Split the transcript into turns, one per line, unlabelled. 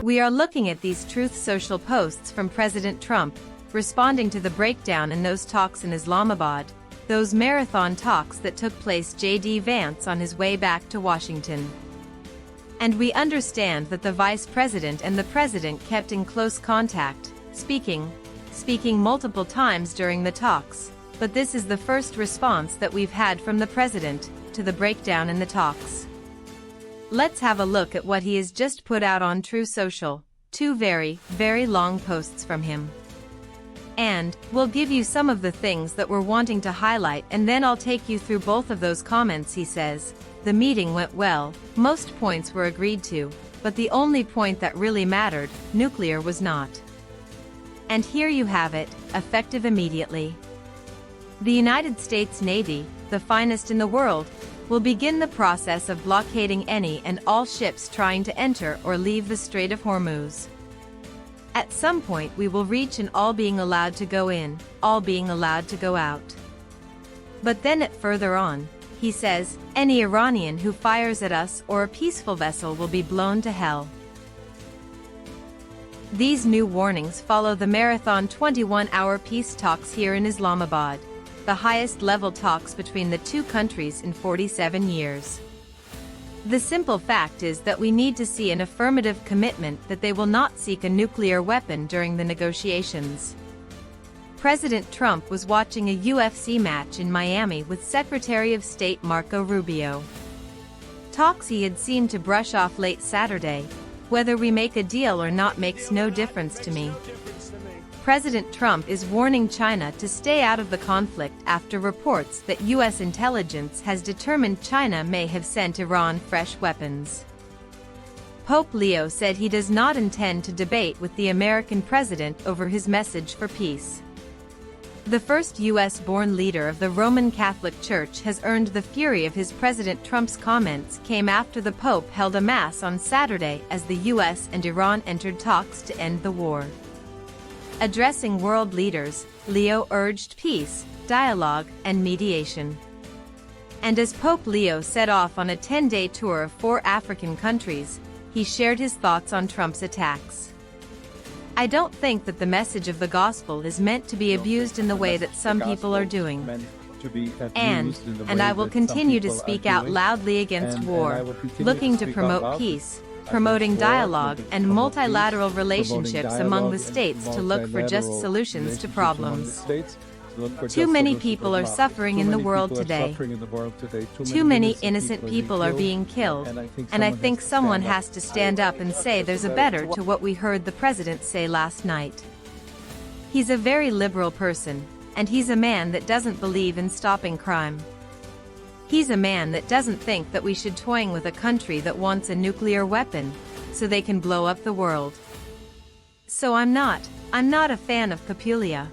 We are looking at these Truth Social posts from President Trump, responding to the breakdown in those talks in Islamabad, those marathon talks that took place J.D. Vance on his way back to Washington. And we understand that the Vice President and the President kept in close contact, speaking multiple times during the talks, but this is the first response that we've had from the President to the breakdown in the talks. Let's have a look at what he has just put out on True Social, 2 very, very long posts from him. And we'll give you some of the things that we're wanting to highlight, and then I'll take you through both of those comments. He says, the meeting went well, most points were agreed to, but the only point that really mattered, nuclear, was not. And here you have it, effective immediately. The United States Navy, the finest in the world, will begin the process of blockading any and all ships trying to enter or leave the Strait of Hormuz. At some point we will reach an all being allowed to go in, all being allowed to go out. But then further on, he says, any Iranian who fires at us or a peaceful vessel will be blown to hell. These new warnings follow the marathon 21-hour peace talks here in Islamabad, the highest-level talks between the two countries in 47 years. The simple fact is that we need to see an affirmative commitment that they will not seek a nuclear weapon during the negotiations. President Trump was watching a UFC match in Miami with Secretary of State Marco Rubio. Talks he had seemed to brush off late Saturday. Whether we make a deal or not makes no difference to me. President Trump is warning China to stay out of the conflict after reports that U.S. intelligence has determined China may have sent Iran fresh weapons. Pope Leo said he does not intend to debate with the American president over his message for peace. The first U.S.-born leader of the Roman Catholic Church has earned the fury of his President Trump's comments came after the Pope held a mass on Saturday as the U.S. and Iran entered talks to end the war. Addressing world leaders, Leo urged peace, dialogue, and mediation. And as Pope Leo set off on a 10-day tour of 4 African countries, he shared his thoughts on Trump's attacks. I don't think that the message of the gospel is meant to be abused in the way that some people are doing. And I will continue to speak out loudly against war, looking to promote peace, promoting dialogue and multilateral relationships among the states to look for just solutions to problems. Too many people are suffering in the world today. Too many innocent people are being killed, and I think someone has to stand up and say there's a better to what we heard the president say last night. He's a very liberal person, and he's a man that doesn't believe in stopping crime. He's a man that doesn't think that we should toy with a country that wants a nuclear weapon, so they can blow up the world. So I'm not a fan of Populia.